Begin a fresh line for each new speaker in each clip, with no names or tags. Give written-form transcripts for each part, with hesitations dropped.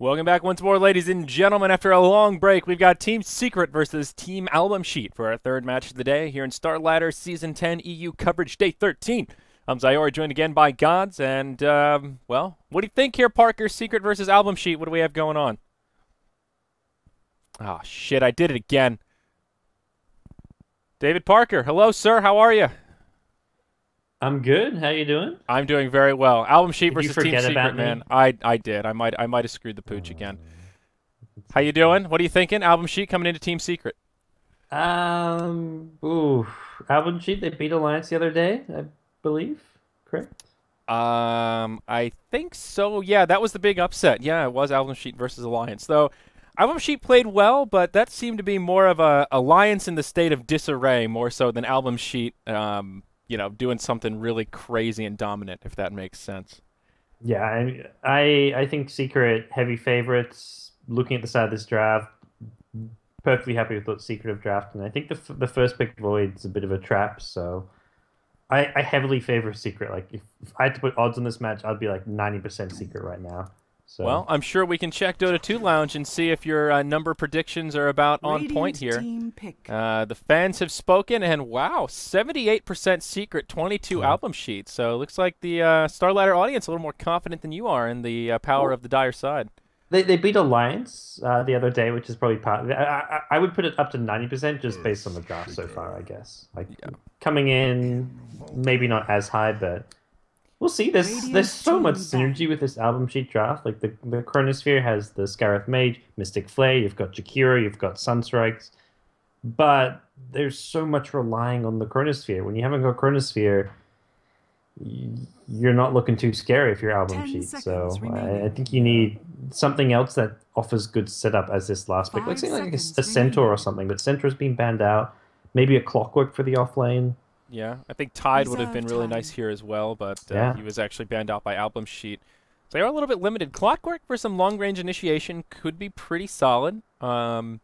Welcome back once more, ladies and gentlemen. After a long break, we've got Team Secret versus Team AlbumSheet for our third match of the day here in Starladder Season 10 EU Coverage Day 13. I'm Zyora, joined again by Gods, and, well, what do you think here, Parker? Secret versus AlbumSheet, what do we have going on? Oh, shit, I did it again. David Parker, hello, sir, how are you?
I'm good. How you doing?
I'm doing very well. AlbumSheet versus Team Secret,
about
man. I did. I might have screwed the pooch again. How you doing? What are you thinking? AlbumSheet coming into Team Secret.
AlbumSheet, they beat Alliance the other day, I believe. Correct?
I think so. Yeah, that was the big upset. Yeah, it was AlbumSheet versus Alliance. Though AlbumSheet played well, but that seemed to be more of a Alliance in the state of disarray, more so than AlbumSheet, you know, doing something really crazy and dominant, if that makes sense.
Yeah, I think Secret heavy favorites. Looking at the side of this draft, perfectly happy with what Secret have drafted. And I think the first pick Void's a bit of a trap, so I heavily favor Secret. Like if I had to put odds on this match, I'd be like 90% Secret right now. So.
Well, I'm sure we can check Dota 2 Lounge and see if your number predictions are about on point here. The fans have spoken, and wow, 78% Secret, 22 AlbumSheet. So it looks like the Starladder audience a little more confident than you are in the power of the dire side.
They beat Alliance the other day, which is probably part of it. I would put it up to 90% just based on the draft so far, I guess. Like coming in, maybe not as high, but we'll see. There's so much synergy with this AlbumSheet draft. Like the Chronosphere has the Scarif Mage, Mystic Flay, you've got Jakiro, you've got Sunstrikes, but there's so much relying on the Chronosphere. When you haven't got Chronosphere, you're not looking too scary if you're AlbumSheet. So I think you need something else that offers good setup as this last pick. Like something like a Centaur or something, but Centaur's been banned out. Maybe a Clockwork for the offlane.
Yeah, I think Tide would have been really nice here as well, but he was actually banned out by AlbumSheet. So they are a little bit limited. Clockwork for some long-range initiation could be pretty solid. Not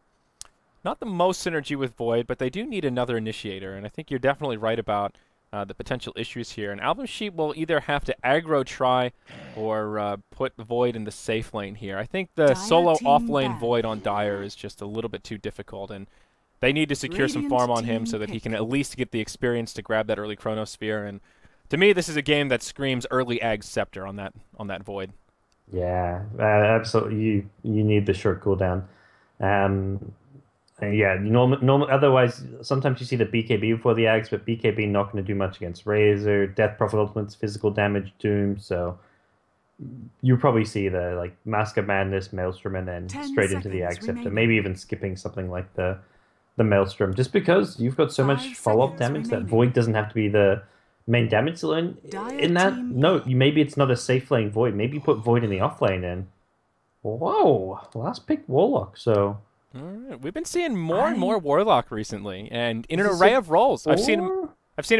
the most synergy with Void, but they do need another initiator, and I think you're definitely right about the potential issues here. And AlbumSheet will either have to aggro try or put Void in the safe lane here. I think the solo off-lane Void on Dire is just a little bit too difficult, and they need to secure some farm on him so that he can at least get the experience to grab that early Chronosphere. And to me, this is a game that screams early Ag Scepter on that Void.
Yeah, absolutely. You need the short cooldown. Yeah, normal. Otherwise, sometimes you see the BKB before the Ags, but BKB not going to do much against Razor. Death Prophet Ultimate's physical damage, Doom. So you probably see the like Mask of Madness, Maelstrom, and then straight into the Ag Scepter. Maybe even skipping something like the Maelstrom, just because you've got so much follow-up damage that Void doesn't have to be the main damage zone. In that note, maybe it's not a safe lane Void. Maybe you put Void in the off lane and whoa, last pick Warlock. So
all right. We've been seeing more and more Warlock recently, and in an array of roles. I've seen him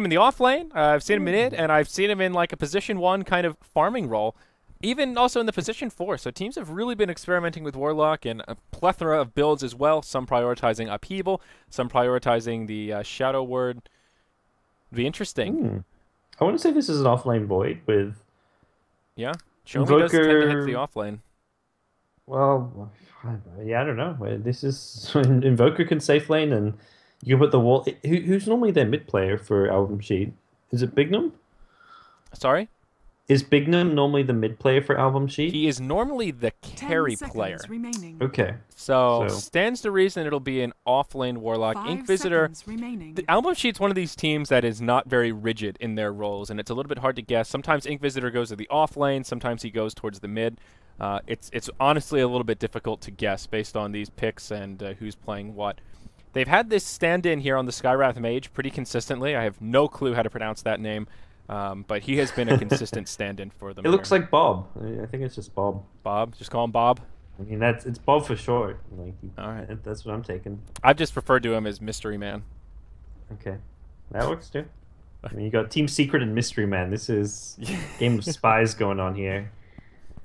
in the off lane, I've seen him in mid, and I've seen him in like a position 1 kind of farming role. Even also in the position 4, so teams have really been experimenting with Warlock and a plethora of builds as well, some prioritizing Upheaval, some prioritizing the Shadow Word. It'd be interesting.
I want to say this is an offlane Void with...
Yeah, Shomi does tend to hit the offlane.
Well, yeah, I don't know. This is... Invoker can safe lane, and you can put the wall... Who's normally their mid player for AlbumSheet? Is it Bignum?
Sorry?
Is Bignum normally the mid player for AlbumSheet?
He is normally the carry player.
Okay.
So stands to reason it'll be an off-lane Warlock. Inquisitor. The AlbumSheet's one of these teams that is not very rigid in their roles, and it's a little bit hard to guess. Sometimes Inquisitor goes to the off-lane, sometimes he goes towards the mid. It's honestly a little bit difficult to guess based on these picks and who's playing what. They've had this stand-in here on the Skywrath Mage pretty consistently. I have no clue how to pronounce that name. But he has been a consistent stand-in for them.
It looks like Bob. I think it's just Bob.
Bob? Just call him Bob?
I mean, it's Bob for short. Like,
all right.
That's what I'm taking.
I've just referred to him as Mystery Man.
Okay. That works too. I mean, you got Team Secret and Mystery Man. This is Game of Spies going on here.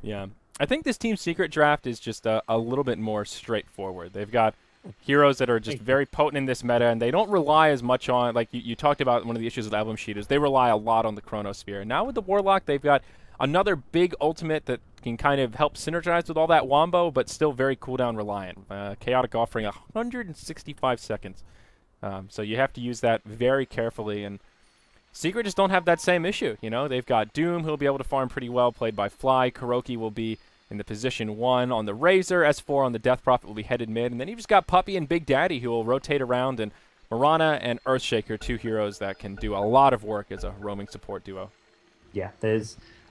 Yeah. I think this Team Secret draft is just a little bit more straightforward. They've got heroes that are just very potent in this meta, and they don't rely as much on, like you talked about, one of the issues with AlbumSheet is they rely a lot on the Chronosphere. Now with the Warlock, they've got another big ultimate that can kind of help synergize with all that wombo, but still very cooldown reliant. Chaotic offering 165 seconds. So you have to use that very carefully, and Secret just don't have that same issue. You know, they've got Doom, who'll be able to farm pretty well, played by Fly. Kuroki will be in the position 1 on the Razor. S4 on the Death Prophet will be headed mid, and then you've just got Puppey and Big Daddy, who will rotate around, and Mirana and Earthshaker, 2 heroes that can do a lot of work as a roaming support duo.
Yeah,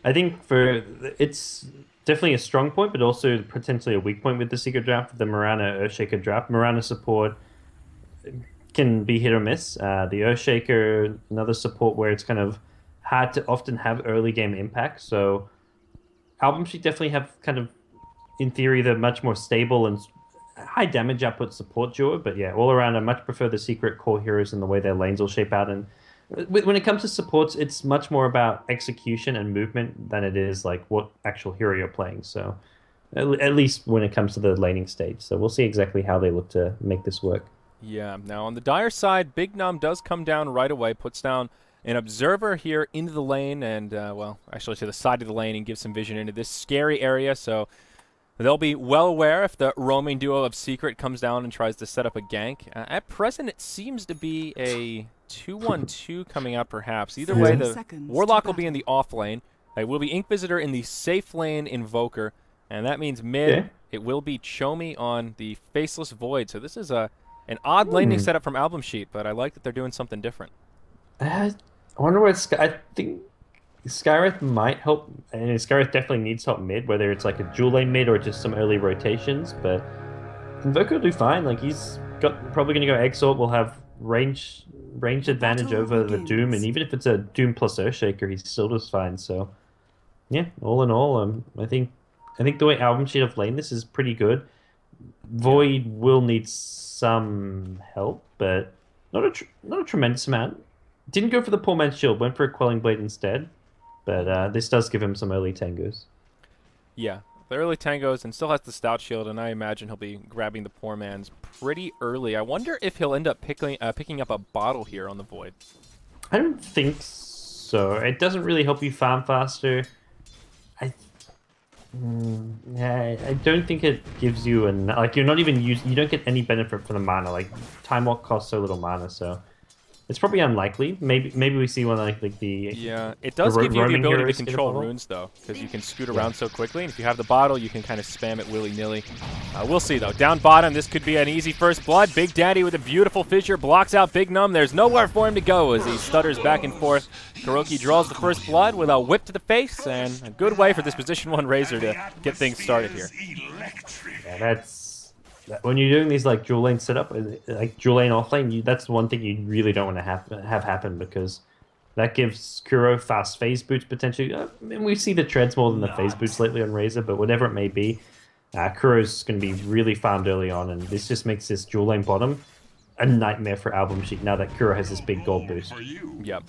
I think it's definitely a strong point, but also potentially a weak point with the Secret draft, the Mirana Earthshaker draft. Mirana support can be hit or miss. The Earthshaker, another support where it's kind of hard to often have early game impact. So AlbumSheet definitely have kind of, in theory, the much more stable and high damage output support duo. But yeah, all around, I much prefer the Secret core heroes and the way their lanes will shape out. And when it comes to supports, it's much more about execution and movement than it is like what actual hero you're playing. So at least when it comes to the laning stage. So we'll see exactly how they look to make this work.
Yeah, now on the Dire side, Big Num does come down right away, puts down an Observer here into the lane, and, well, actually to the side of the lane, and gives some vision into this scary area, so they'll be well aware if the roaming duo of Secret comes down and tries to set up a gank. At present, it seems to be a 2-1-2 coming out, perhaps. Either way, the Warlock will be in the off lane. It will be Inquisitor in the safe lane Invoker, and that means mid, it will be Chomi on the Faceless Void, so this is an odd laning setup from AlbumSheet, but I like that they're doing something different.
I wonder what I think Skyreth might help, and Skyreth definitely needs help mid, whether it's like a dual lane mid or just some early rotations. But Invoker will do fine. Like he's probably going to go Exalt. Will have range advantage over the Doom, and even if it's a Doom plus Earthshaker, he still does fine. So yeah, all in all, I think the way AlbumSheet have laid this is pretty good. Void will need some help, but not a tremendous amount. Didn't go for the poor man's shield, went for a Quelling Blade instead. But this does give him some early tangos.
Yeah, the early tangos, and still has the Stout Shield, and I imagine he'll be grabbing the poor man's pretty early. I wonder if he'll end up picking up a bottle here on the Void.
I don't think so. It doesn't really help you farm faster. I don't think it gives you you're not even you don't get any benefit from the mana. Like Time Walk costs so little mana, so it's probably unlikely. Maybe we see one like the
it does give you the ability to control runes though, because you can scoot around so quickly, and if you have the bottle, you can kind of spam it willy-nilly. We'll see though. Down bottom, this could be an easy first blood. Big Daddy with a beautiful fissure blocks out Big Num. There's nowhere for him to go as he stutters back and forth. Kuroki draws the first blood with a whip to the face, and a good way for this position 1 Razor to get things started here.
Yeah, when you're doing these like dual lane setup, like dual lane off lane, that's one thing you really don't want to have happen, because that gives Kuro fast phase boots potentially. I mean, we see the treads more than the phase boots lately on Razor, but whatever it may be, Kuro's going to be really farmed early on, and this just makes this dual lane bottom a nightmare for AlbumSheet now that Kuro has this big gold boost.
Yep.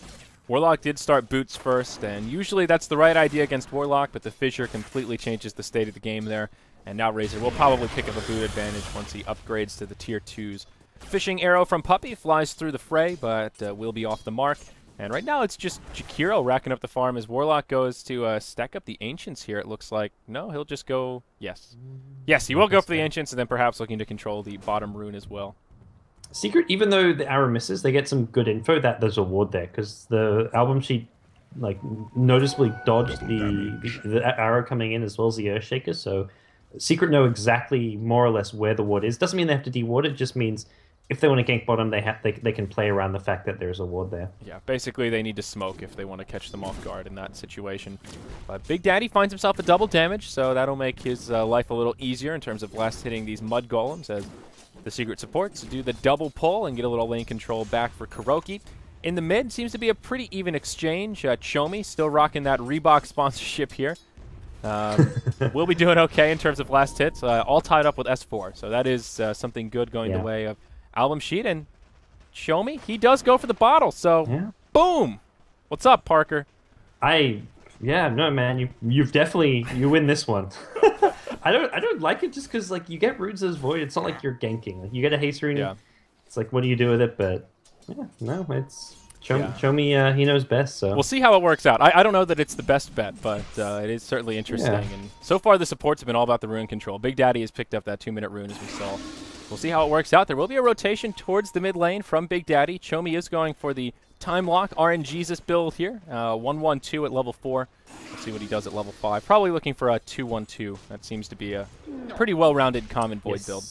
Warlock did start boots first, and usually that's the right idea against Warlock, but the fissure completely changes the state of the game there. And now Razor will probably pick up a boot advantage once he upgrades to the tier 2s. Fishing arrow from Puppey flies through the fray, but will be off the mark. And right now it's just Jakiro racking up the farm as Warlock goes to stack up the Ancients here, it looks like. No, he'll just go... Yes. Yes, he will go for the Ancients, and then perhaps looking to control the bottom rune as well.
Secret, even though the arrow misses, they get some good info that there's a ward there, because the AlbumSheet like noticeably dodged the arrow coming in as well as the Earthshaker, so Secret know exactly more or less where the ward is. Doesn't mean they have to deward it, just means if they want to gank bottom, they can play around the fact that there's a ward there.
Yeah, basically they need to smoke if they want to catch them off guard in that situation. But Big Daddy finds himself a double damage, so that'll make his life a little easier in terms of last hitting these mud golems as the Secret supports do the double pull and get a little lane control back for Kuroki. In the mid, seems to be a pretty even exchange. Chomi still rocking that Reebok sponsorship here. We'll be doing okay in terms of last hits, all tied up with S4. So that is something good going the way of AlbumSheet. And Chomi, he does go for the bottle. So, boom! What's up, Parker?
No, man, you win this one. I don't like it just because like you get runes as Void. It's not like you're ganking. Like you get a haste rune. Yeah. It's like, what do you do with it? But yeah, no, it's Show me he knows best. So
we'll see how it works out. I don't know that it's the best bet, but it is certainly interesting. And so far, the supports have been all about the rune control. Big Daddy has picked up that 2-minute rune, as we saw. We'll see how it works out. There will be a rotation towards the mid lane from Big Daddy. Chomi is going for the time lock RNGesus build here. 1-1-2 at level 4. We'll see what he does at level 5. Probably looking for a 2-1-2. That seems to be a pretty well-rounded common Void build.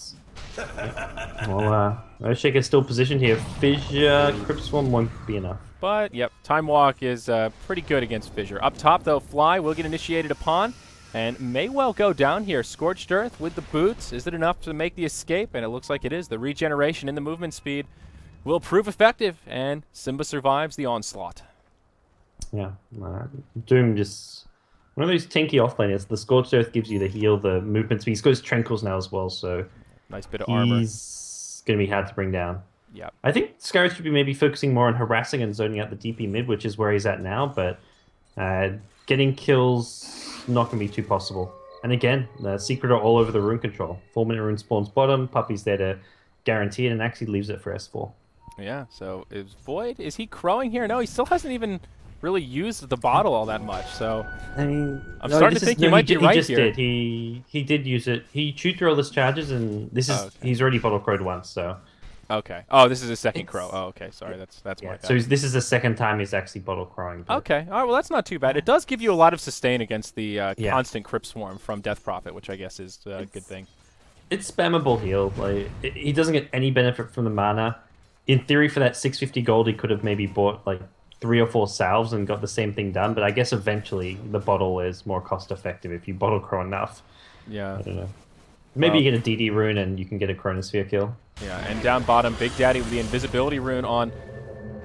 Well, Oshake is still positioned here. Fissure, Crypt Swarm won't be enough.
But, yep, Time Walk is pretty good against Fissure. Up top, though, Fly will get initiated upon and may well go down here. Scorched Earth with the boots. Is it enough to make the escape? And it looks like it is. The regeneration in the movement speed will prove effective, and Simba survives the onslaught.
Yeah, Doom just... One of those tanky offlaners. The Scorched Earth gives you the heal, the movement speed. He's got his Tranquils now as well, so...
Nice bit of armor.
He's going to be hard to bring down.
Yeah.
I think Skyros should be maybe focusing more on harassing and zoning out the DP mid, which is where he's at now, but getting kills not going to be too possible. And again, the secret are all over the rune control. 4-minute rune spawns bottom, Puppy's there to guarantee it, and actually leaves it for S4.
Yeah, so is Void, is he crowing here? No, he still hasn't even really used the bottle all that much, so
I mean,
I'm starting to think you might be right here.
He did use it. He chewed through all his charges, and this is he's already bottle crowed once, so...
Okay. Oh, this is his second crow. Oh, okay. Sorry, that's my bad.
So this is the second time he's actually bottle crowing.
Okay. All right. Well, that's not too bad. It does give you a lot of sustain against the constant Crypt Swarm from Death Prophet, which I guess is a good thing.
It's spammable heal. Like he doesn't get any benefit from the mana. In theory, for that 650 gold, he could have maybe bought like 3 or 4 salves and got the same thing done. But I guess eventually the bottle is more cost effective if you bottle crow enough.
Yeah.
I don't know. Maybe you get a DD rune and you can get a Chronosphere kill.
Yeah, and down bottom, Big Daddy with the invisibility rune on.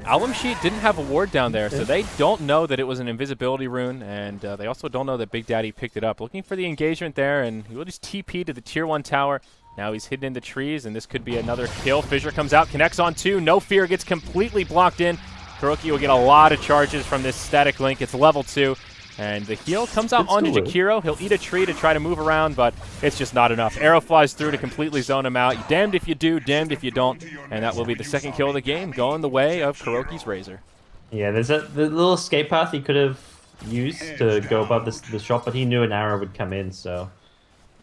AlbumSheet didn't have a ward down there, so they don't know that it was an invisibility rune, and they also don't know that Big Daddy picked it up. Looking for the engagement there, and he will just TP to the tier 1 tower. Now he's hidden in the trees, and this could be another kill. Fissure comes out, connects on 2. No Fear gets completely blocked in. Kuroki will get a lot of charges from this static link. It's level 2. And the heal comes out onto Jakiro. He'll eat a tree to try to move around, but it's just not enough. Arrow flies through to completely zone him out. Damned if you do, damned if you don't. And that will be the second kill of the game, going the way of Kuroki's Razor.
Yeah, there's the little escape path he could have used to go above the shot, but he knew an arrow would come in, so...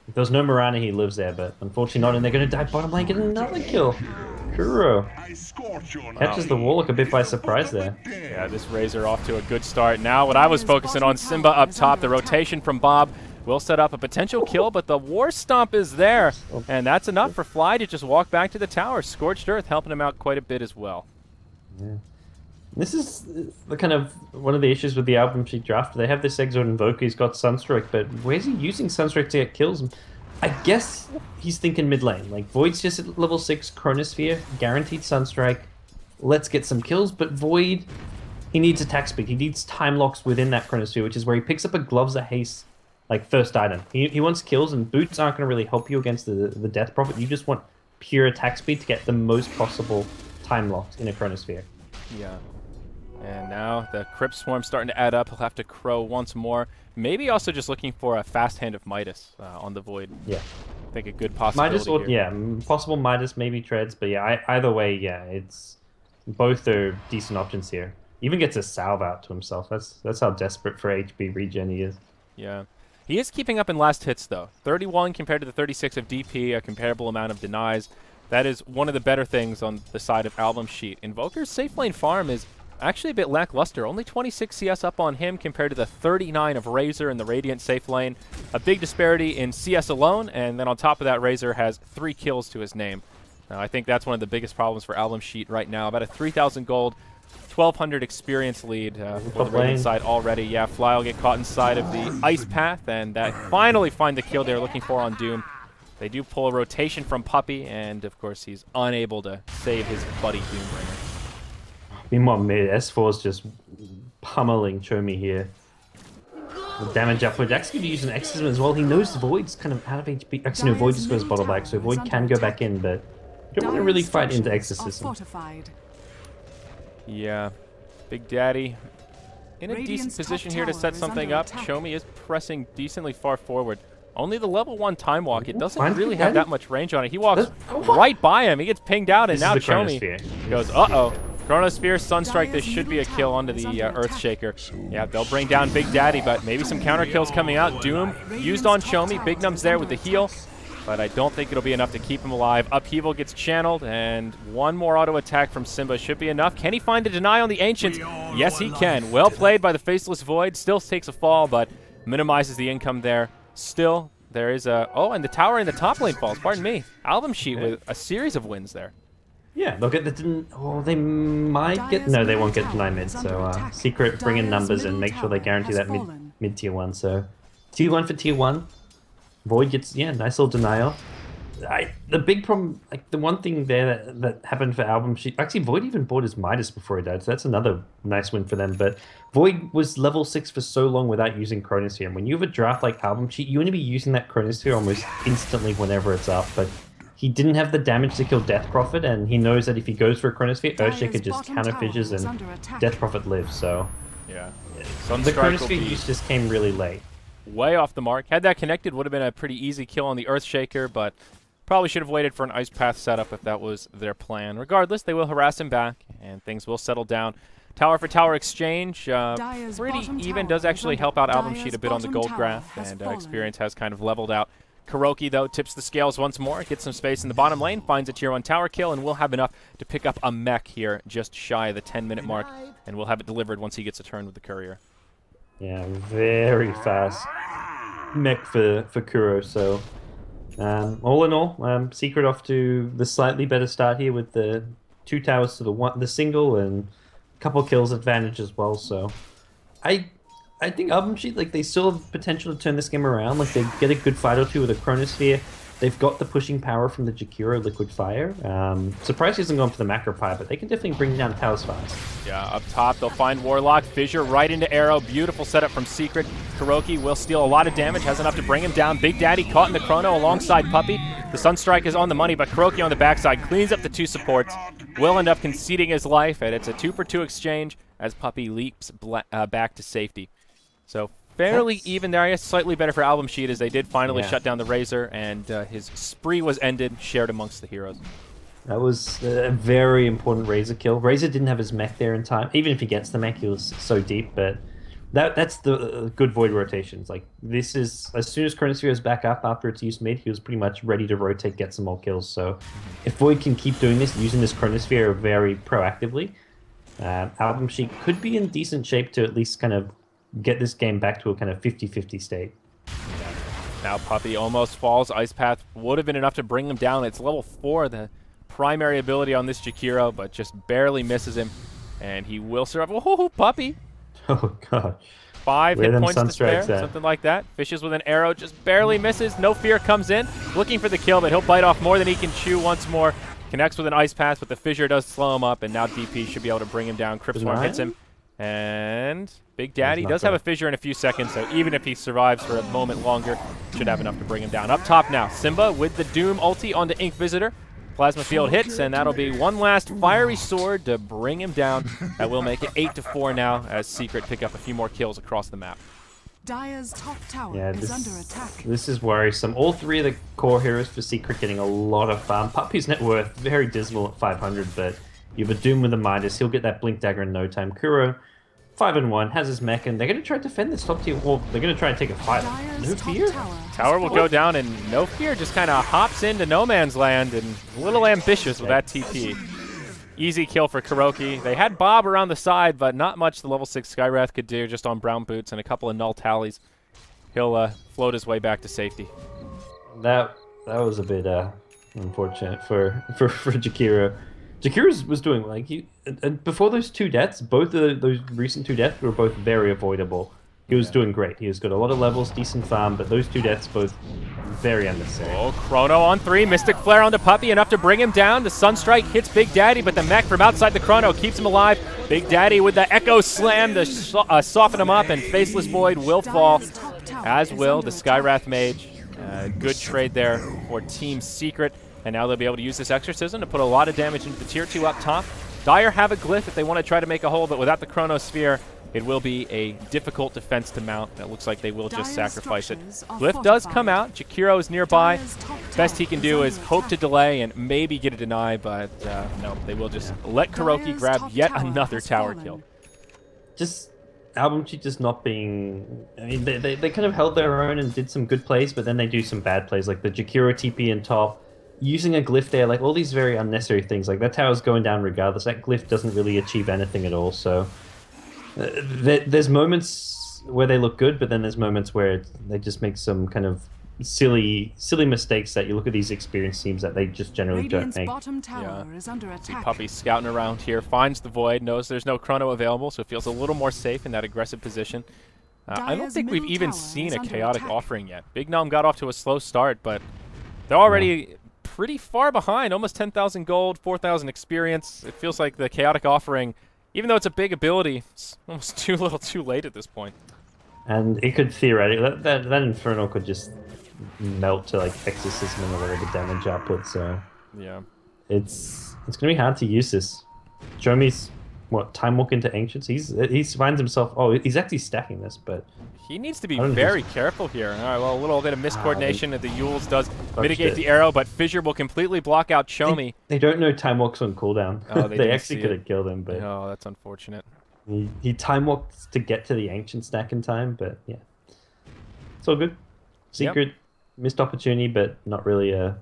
If there's no Mirana, he lives there, but unfortunately not, and they're going to die bottom lane, get another kill. Kuro catches the Warlock a bit by surprise there.
Yeah, this Razor off to a good start. Now what I was focusing on, Simba up top, the rotation from Bob will set up a potential kill, but the War Stomp is there, and that's enough for Fly to just walk back to the tower. Scorched Earth helping him out quite a bit as well.
Yeah. This is the kind of one of the issues with the AlbumSheet draft. They have this Exort Invoker, he's got Sunstrike, but where's he using Sunstrike to get kills? I guess he's thinking mid lane. Like, Void's just at level 6, Chronosphere, guaranteed Sunstrike. Let's get some kills, but Void, he needs attack speed. He needs time locks within that Chronosphere, which is where he picks up a Gloves of Haste, like, first item. He wants kills, and boots aren't going to really help you against the Death Prophet. You just want pure attack speed to get the most possible time locked in a Chronosphere.
Yeah. And now the Crypt Swarm starting to add up. He'll have to crow once more. Maybe also just looking for a fast hand of Midas on the Void.
Yeah.
I think a good possibility
Midas, yeah, possible Midas, maybe Treads, but yeah, either way, yeah, it's both are decent options here. Even gets a salve out to himself. That's how desperate for HP regen he is.
Yeah. He is keeping up in last hits, though. 31 compared to the 36 of DP, a comparable amount of denies. That is one of the better things on the side of AlbumSheet. Invoker's safe lane farm is actually a bit lackluster. Only 26 CS up on him compared to the 39 of Razor in the Radiant safe lane. A big disparity in CS alone, and then on top of that, Razor has 3 kills to his name. Now, I think that's one of the biggest problems for AlbumSheet right now. About a 3,000 gold, 1,200 experience lead for the Radiant side already. Yeah, Fly will get caught inside of the Ice Path, and that finally find the kill they're looking for on Doom. They do pull a rotation from Puppy, and of course he's unable to save his buddy Doombringer.
Meanwhile, S4 is just pummeling Chomi here. The damage upward. Actually, going to use an Exorcism as well. He knows Void's kind of out of HP. Actually, no, Void just goes bottle back, so Void can go back in, but you don't want to really fight into Exorcism.
Yeah. Big Daddy in a decent position here to set something up. Chomi is pressing decently far forward. Only the level 1 time walk. It doesn't really have that much range on it. He walks right by him. He gets pinged out, and now Chomi goes, uh-oh. Chronosphere, Sunstrike, this should be a kill onto the Earthshaker. Yeah, they'll bring down Big Daddy, but maybe some counter kills coming out. Doom used on Chomi. Big Num's there with the heal, but I don't think it'll be enough to keep him alive. Upheaval gets channeled, and one more auto attack from Simba should be enough. Can he find the deny on the Ancients? Yes, he can. Well played by the Faceless Void. Still takes a fall, but minimizes the income there. Still, there is a... Oh, and the tower in the top lane falls. Pardon me. AlbumSheet with a series of wins there.
Yeah, they'll get the... Oh, they might get... No, they won't get deny mid. So Secret bring in numbers and make sure they guarantee that mid tier 1. So tier 1 for tier 1. Void gets, yeah, nice little denial. The big problem, like the one thing there that happened for AlbumSheet, actually Void even bought his Midas before he died, so that's another nice win for them. But Void was level 6 for so long without using Chronosphere. And when you have a draft like AlbumSheet, you want to be using that Chronosphere almost instantly whenever it's up. But he didn't have the damage to kill Death Prophet, and he knows that if he goes for a Chronosphere, Earthshaker just counter fishes and Death Prophet lives. So
yeah,
the Chronosphere use just came really late.
Way off the mark. Had that connected, would have been a pretty easy kill on the Earthshaker, but probably should have waited for an Ice Path setup if that was their plan. Regardless, they will harass him back, and things will settle down. Tower for tower exchange, pretty even. Does actually help out AlbumSheet a bit on the gold graph, and experience has kind of leveled out. Kuroki, though, tips the scales once more, gets some space in the bottom lane, finds a tier 1 tower kill, and will have enough to pick up a mech here just shy of the 10-minute mark, and will have it delivered once he gets a turn with the courier.
Yeah, very fast mech for Kuro, so all in all, Secret off to the slightly better start here with the 2 towers to the single and a couple kills advantage as well, so I think AlbumSheet, like, they still have potential to turn this game around. Like, they get a good fight or two with a Chronosphere. They've got the pushing power from the Jakiro Liquid Fire. Surprised he hasn't gone for the Macropie, but they can definitely bring down towers fast.
Yeah, up top, they'll find Warlock. Fissure right into Arrow. Beautiful setup from Secret. Kuroki will steal a lot of damage, has enough to bring him down. Big Daddy caught in the Chrono alongside Puppey. The Sunstrike is on the money, but Kuroki on the backside cleans up the 2 supports. Will end up conceding his life, and it's a 2-for-2 exchange as Puppey leaps back to safety. So fairly even there. I guess slightly better for AlbumSheet as they did finally shut down the Razor, and his spree was ended, shared amongst the heroes.
That was a very important Razor kill. Razor didn't have his mech there in time. Even if he gets the mech, he was so deep, but that's the good Void rotations. Like, this is, as soon as Chronosphere is back up after its use mid, he was pretty much ready to rotate, get some more kills. So if Void can keep doing this, using this Chronosphere very proactively, AlbumSheet could be in decent shape to at least kind of get this game back to a kind of 50-50 state.
Now Puppey almost falls. Ice Path would have been enough to bring him down. It's level 4, the primary ability on this Jakiro, but just barely misses him, and he will survive. Oh, Puppey!
Oh, God.
5 hit points to spare, something like that. Fishes with an arrow, just barely misses. No Fear comes in, looking for the kill, but he'll bite off more than he can chew once more. Connects with an Ice Path, but the Fissure does slow him up, and now DP should be able to bring him down. Cryptswarm hits him. And Big Daddy does have a Fissure in a few seconds, so even if he survives for a moment longer, should have enough to bring him down. Up top now, Simba with the Doom ulti onto Ink Visitor. Plasma Field hits, and that'll be one last Fiery Sword to bring him down. That will make it 8-4 now, as Secret pick up a few more kills across the map.
Dire's top tower is under attack.
This is worrisome. All 3 of the core heroes for Secret getting a lot of farm. Puppey's net worth, very dismal at 500, but you have a Doom with a Midas. He'll get that Blink Dagger in no time. Kuro, 5-1, has his mech, and they're going to try to defend this top tier. Well, they're going to try and take a fight. No Fear?
Tower will go down, and No Fear just kind of hops into no man's land and a little ambitious with that TP. Easy kill for Kuroki. They had Bob around the side, but not much the level 6 Skywrath could do just on Brown Boots and a couple of null tallies. He'll float his way back to safety.
That was a bit unfortunate for Jakiro. Jakiro was doing, like, before those 2 deaths, both of those recent 2 deaths were both very avoidable. He was doing great. He has got a lot of levels, decent farm, but those 2 deaths both very unnecessary.
Oh, Chrono on 3. Mystic Flare onto Puppey, enough to bring him down. The Sunstrike hits Big Daddy, but the mech from outside the Chrono keeps him alive. Big Daddy with the Echo Slam to soften him up, and Faceless Void will fall, as will the Skywrath Mage. Good trade there for Team Secret. And now they'll be able to use this Exorcism to put a lot of damage into the tier 2 up top. Dire have a Glyph if they want to try to make a hole, but without the Chronosphere, it will be a difficult defense to mount. It looks like they will just sacrifice it. Glyph does come out. Jakiro is nearby. Best he can do is hope to delay and maybe get a deny, but no, they will just let KuroKy grab yet another tower kill.
Just AlbumSheet just not being... I mean, they kind of held their own and did some good plays, but then they do some bad plays, like the Jakiro TP in top, using a glyph there, like all these very unnecessary things. Like that tower's going down regardless. That glyph doesn't really achieve anything at all, so... there's moments where they look good, but then there's moments where they just make some kind of silly mistakes that you look at these experienced teams that they just generally don't make.
Bottom tower is under attack.
See Puppy scouting around here, finds the void, knows there's no chrono available, so feels a little more safe in that aggressive position. I don't think we've even seen a chaotic offering yet. Big Nom got off to a slow start, but they're already pretty far behind, almost 10,000 gold, 4,000 experience. It feels like the chaotic offering, even though it's a big ability, it's almost too little too late at this point. And
it could theoretically, that Infernal could just melt to like Exorcism and whatever damage output, so
yeah,
it's gonna be hard to use this. Chomi's Time Walk into Ancients. He finds himself. Oh, he's actually stacking this, but
he needs to be very careful here. All right, well, a little bit of miscoordination at the Yules does mitigate the arrow, but Fissure will completely block out Chomi.
They don't know Time Walk's on cooldown.
Oh,
they actually could have killed him, but
oh, that's unfortunate.
He Time Walked to get to the Ancient stack in time, but yeah, it's all good. Secret. Missed opportunity, but not really a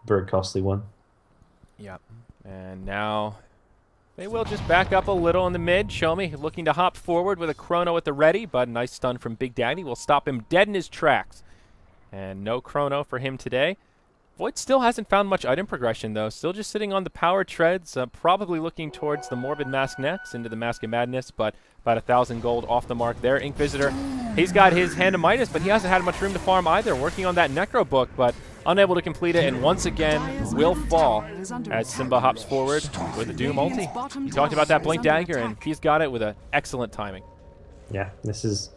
very costly one.
Yep. And now they will just back up a little in the mid. Chomi looking to hop forward with a chrono at the ready, but a nice stun from Big Daddy will stop him dead in his tracks. And no chrono for him today. Void still hasn't found much item progression, though. Still just sitting on the power treads, probably looking towards the Morbid Mask next, into the Mask of Madness, but about 1,000 gold off the mark there. Ink Visitor, he's got his Hand of Midas, but he hasn't had much room to farm either. Working on that Necro book, but unable to complete it, and once again will fall as Simba hops forward with a Doom ulti. He talked about that Blink Dagger, and he's got it with an excellent timing.
Yeah, this is...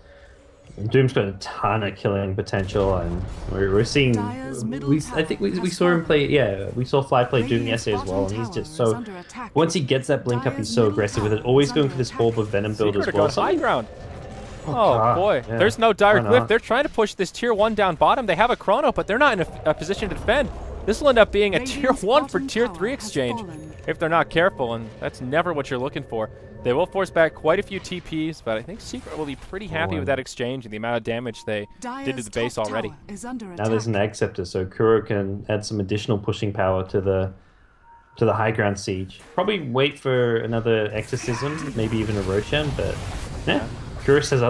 Doom's got a ton of killing potential, and we're seeing... I think we saw him play... Yeah, we saw Fly play Doom yesterday as well, and he's just so... Once he gets that blink up, he's so aggressive with it. Always going for this Orb of Venom build as well.
High ground. Oh boy, yeah. There's no Dire Glyph. They're trying to push this tier 1 down bottom. They have a chrono, but they're not in a position to defend. This will end up being a tier 1 for tier 3 exchange if they're not careful, and that's never what you're looking for. They will force back quite a few TPs, but I think Secret will be pretty happy with that exchange and the amount of damage they did to the base already.
Now there's an Egg Scepter, so Kuro can add some additional pushing power to the high ground siege. Probably wait for another Exorcism, maybe even a Roshan, but yeah. Kuro says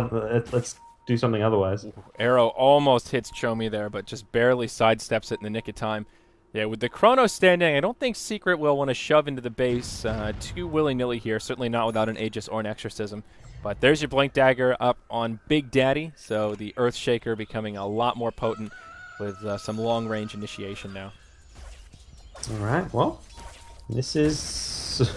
let's do something otherwise.
Arrow almost hits Chomi there, but just barely sidesteps it in the nick of time. Yeah, with the chrono standing, I don't think Secret will want to shove into the base too willy-nilly here. Certainly not without an Aegis or an Exorcism. But there's your Blink Dagger up on Big Daddy, so the Earthshaker becoming a lot more potent with some long-range initiation now.
All right, well, this is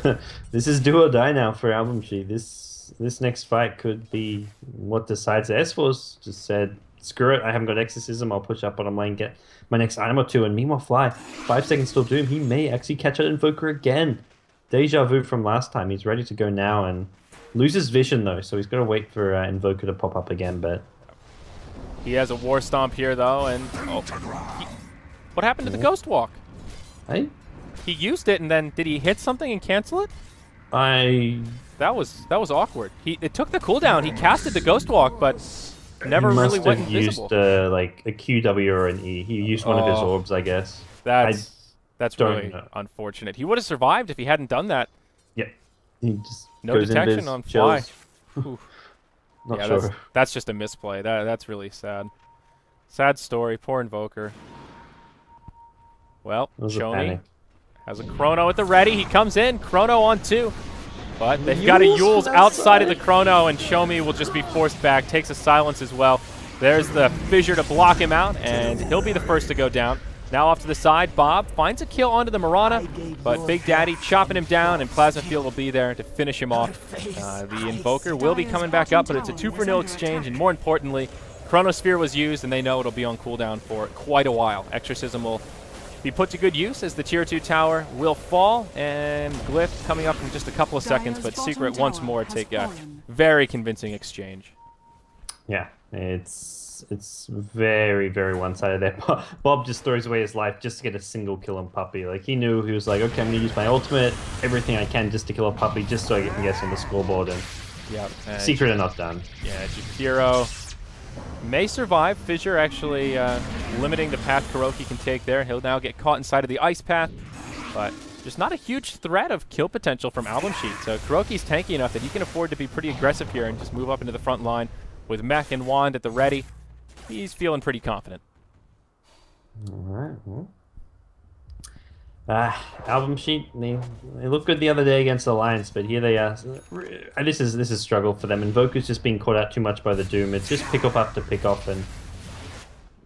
this is do or die now for AlbumSheet. This next fight could be what decides. S4's just said, screw it, I haven't got Exorcism, I'll push up bottom lane, get my next item or two, and meanwhile Fly, 5 seconds till Doom, he may actually catch an Invoker again. Deja vu from last time, he's ready to go now, and loses vision though, so he's got to wait for Invoker to pop up again, but...
He has a War Stomp here though, and... what happened to the Ghost Walk?
Hey?
He used it, and then did he hit something and cancel it? That was awkward. It took the cooldown, he casted the Ghost Walk, but... never really went invisible.
He must have used like a QW or an E. He used one of his orbs, I guess.
That's really unfortunate. He would have survived if he hadn't done that.
Yeah. He just
no detection on Fly.
Not sure.
That's just a misplay. That's really sad. Sad story. Poor Invoker. Well, Chomi has a chrono at the ready. He comes in. Chrono on 2. But they've got a Yules outside of the chrono, and Chomi will just be forced back. Takes a silence as well. There's the Fissure to block him out, and he'll be the first to go down. Now off to the side, Bob finds a kill onto the Mirana, but Big Daddy chopping him down, and Plasma Field will be there to finish him off. The Invoker will be coming back up, but it's a 2-for-0 exchange, and more importantly, Chronosphere was used, and they know it'll be on cooldown for quite a while. Exorcism will be put to good use as the tier 2 tower will fall, and Glyph coming up in just a couple of seconds, but Secret once more take a very convincing exchange.
Yeah, It's very, very one-sided there. Bob just throws away his life just to get a single kill on Puppy. Like, he knew, he was like, okay, I'm gonna use my ultimate, everything I can just to kill a Puppy, just so I can get on the scoreboard. And Secret are not done.
Yeah, Jakiro may survive. Fissure actually limiting the path KuroKy can take there. He'll now get caught inside of the ice path, but just not a huge threat of kill potential from AlbumSheet. So KuroKy's tanky enough that he can afford to be pretty aggressive here and just move up into the front line with Mech and Wand at the ready. He's feeling pretty confident.
All right. Well. AlbumSheet, they looked good the other day against Alliance, but here they are. This is a struggle for them. Invoker's just being caught out too much by the Doom. It's just pick off after pick off, and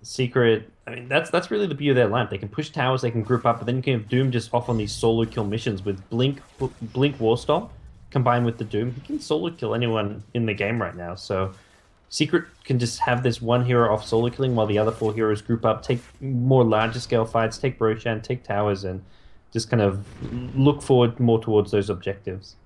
Secret. I mean, that's really the beauty of their lineup. They can push towers, they can group up, but then you can have Doom just off on these solo kill missions with Blink Warstorm combined with the Doom. He can solo kill anyone in the game right now. So Secret can just have this one hero off solo killing while the other 4 heroes group up, take more larger scale fights, take Roshan, take towers, and just kind of look forward more towards those objectives.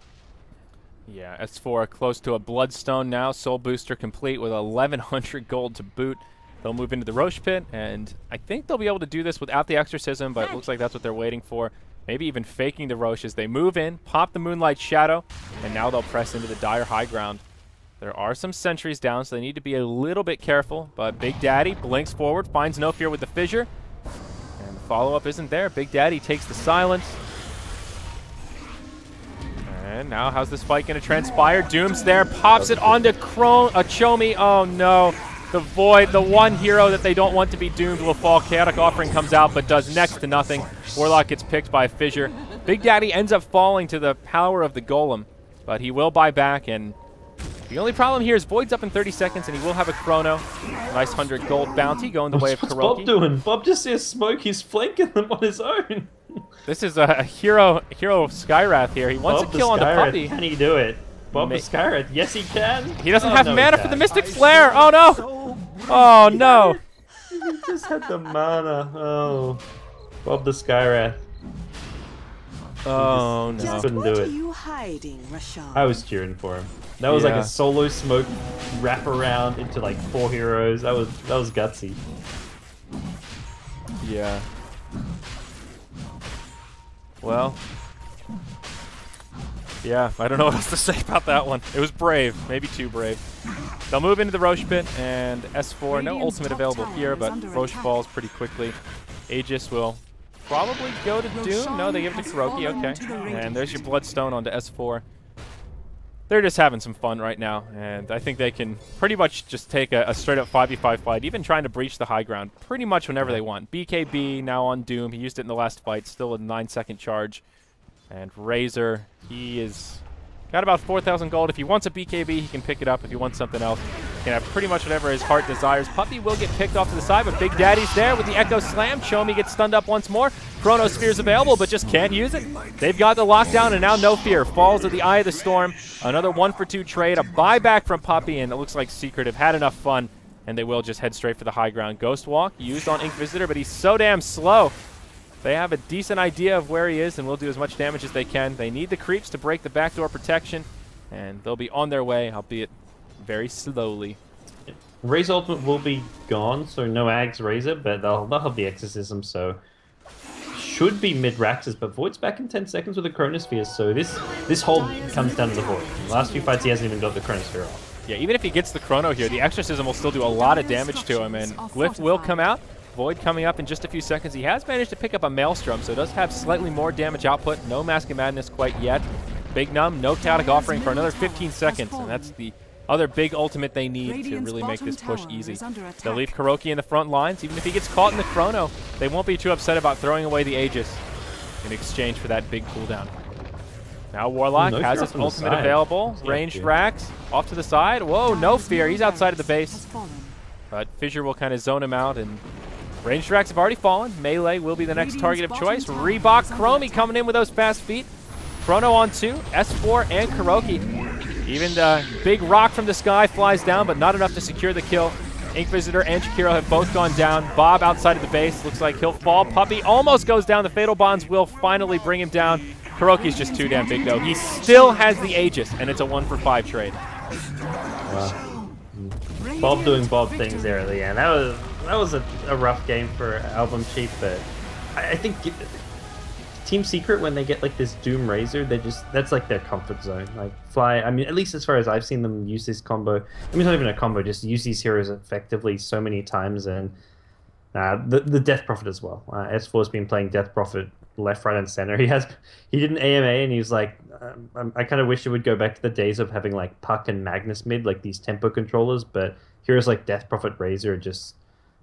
Yeah, S4 close to a Bloodstone now. Soul Booster complete with 1,100 gold to boot. They'll move into the Roche Pit, and I think they'll be able to do this without the Exorcism, but it looks like that's what they're waiting for. Maybe even faking the Roche as they move in, pop the Moonlight Shadow, and now they'll press into the Dire High Ground. There are some sentries down, so they need to be a little bit careful, but Big Daddy blinks forward, finds no fear with the Fissure, and the follow-up isn't there. Big Daddy takes the silence. And now how's this fight going to transpire? Doom's there, pops it onto Chomi. Oh no, the Void, the one hero that they don't want to be doomed, will fall. Chaotic Offering comes out, but does next to nothing. Warlock gets picked by a Fissure. Big Daddy ends up falling to the power of the Golem, but he will buy back, and the only problem here is Void's up in 30 seconds, and he will have a chrono. Nice 100 gold bounty going the way of KuroKy.
What's Bob doing? Bob just sees smoke. He's flanking them on his own.
This is a hero Skywrath here. He wants a kill on the Puppy.
Can he do it? Bob the Skywrath. Yes, he can.
He doesn't have mana for the Mystic Flare. Oh, no. Oh, no.
He just had the mana. Oh. Bob the Skywrath.
Oh,
no. Just couldn't do it.
You hiding, Rashad?
I was cheering for him. That was like a solo smoke wrap around into like 4 heroes. That was gutsy.
Yeah. Well. Yeah, I don't know what else to say about that one. It was brave, maybe too brave. They'll move into the Roche Pit, and S4, no ultimate available here, but Roche falls pretty quickly. Aegis will probably go to Doom. No, they give it to KuroKy, okay. And there's your Bloodstone onto S4. They're just having some fun right now, and I think they can pretty much just take a straight-up 5v5 fight, even trying to breach the high ground pretty much whenever they want. BKB now on Doom. He used it in the last fight, still a 9-second charge. And Razor, he is got about 4,000 gold. If he wants a BKB, he can pick it up. If he wants something else, he can have pretty much whatever his heart desires. Puppy will get picked off to the side, but Big Daddy's there with the Echo Slam. Chomi gets stunned up once more. Chronosphere's available, but just can't use it. They've got the lockdown, and now No Fear falls at the Eye of the Storm. Another 1-for-2 trade, a buyback from Puppy, and it looks like Secret have had enough fun, and they will just head straight for the high ground. Ghost Walk used on Inquisitor, but he's so damn slow. They have a decent idea of where he is and will do as much damage as they can. They need the creeps to break the backdoor protection, and they'll be on their way, albeit very slowly.
Razor ultimate will be gone, so no Ags Razor, but they'll have the Exorcism, so should be mid-Raxes, but Void's back in 10 seconds with a Chronosphere, so this hold comes down to the Void. The last few fights he hasn't even got the Chronosphere off.
Yeah, even if he gets the Chrono here, the Exorcism will still do a lot of damage to him, and Glyph will come out. Void coming up in just a few seconds. He has managed to pick up a Maelstrom, so it does have slightly more damage output. No Mask of Madness quite yet. Big Numb, no Chaotic Offering for another 15 seconds, and that's the other big ultimate they need to really make this push easy. They'll leave KuroKy in the front lines. Even if he gets caught in the Chrono, they won't be too upset about throwing away the Aegis in exchange for that big cooldown. Now Warlock has his ultimate available. Ranged racks off to the side. Whoa, No Fear. He's outside of the base. But Fissure will kind of zone him out, and ranged racks have already fallen. Melee will be the next target of choice. Reebok Chromie coming in with those fast feet. Chrono on 2, S4 and KuroKy. Even the big rock from the sky flies down, but not enough to secure the kill. Inquisitor and Jakiro have both gone down. Bob outside of the base. Looks like he'll fall. Puppy almost goes down. The Fatal Bonds will finally bring him down. KuroKy's just too damn big, though. He still has the Aegis, and it's a 1-for-5 trade.
Bob doing Bob things there at the end. That was a rough game for AlbumSheet, but I think Team Secret, when they get like this Doom Razor, that's like their comfort zone. Like Fly, I mean, at least as far as I've seen them use this combo. I mean, it's not even a combo, just use these heroes effectively so many times, and the Death Prophet as well. S4's been playing Death Prophet left, right, and center. He did an AMA, and he was like, I kind of wish it would go back to the days of having like Puck and Magnus mid, like these tempo controllers. But heroes like Death Prophet Razor are just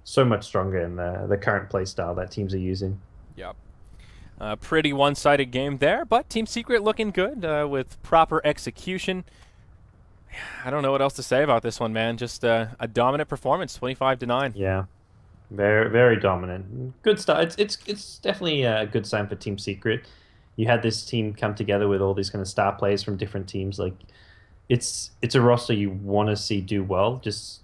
so much stronger in the current play style that teams are using.
Yep. Pretty one-sided game there, but Team Secret looking good with proper execution. I don't know what else to say about this one, man. Just a dominant performance, 25-9.
Yeah, very, very dominant. Good start. It's definitely a good sign for Team Secret. You had this team come together with all these kind of star players from different teams. Like, it's a roster you want to see do well. Just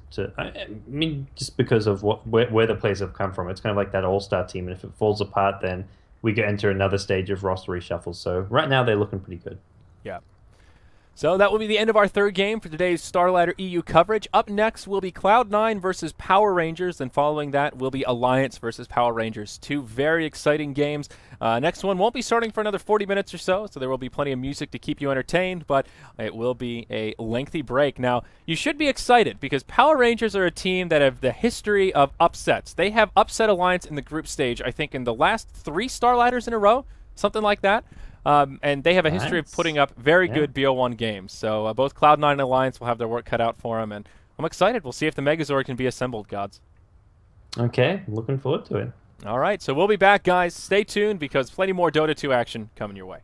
because of where the players have come from. It's kind of like that all-star team, and if it falls apart, then we get into another stage of roster reshuffle. So right now they're looking pretty good.
Yeah. So that will be the end of our third game for today's Starladder EU coverage. Up next will be Cloud9 versus Power Rangers, and following that will be Alliance versus Power Rangers. Two very exciting games. Next one won't be starting for another 40 minutes or so there will be plenty of music to keep you entertained, but it will be a lengthy break. Now, you should be excited because Power Rangers are a team that have the history of upsets. They have upset Alliance in the group stage, I think, in the last 3 Starladders in a row, something like that. And they have a history of putting up very good BO1 games. So both Cloud9 and Alliance will have their work cut out for them, and I'm excited. We'll see if the Megazord can be assembled, gods.
Okay, looking forward to it.
All right, so we'll be back, guys. Stay tuned because plenty more Dota 2 action coming your way.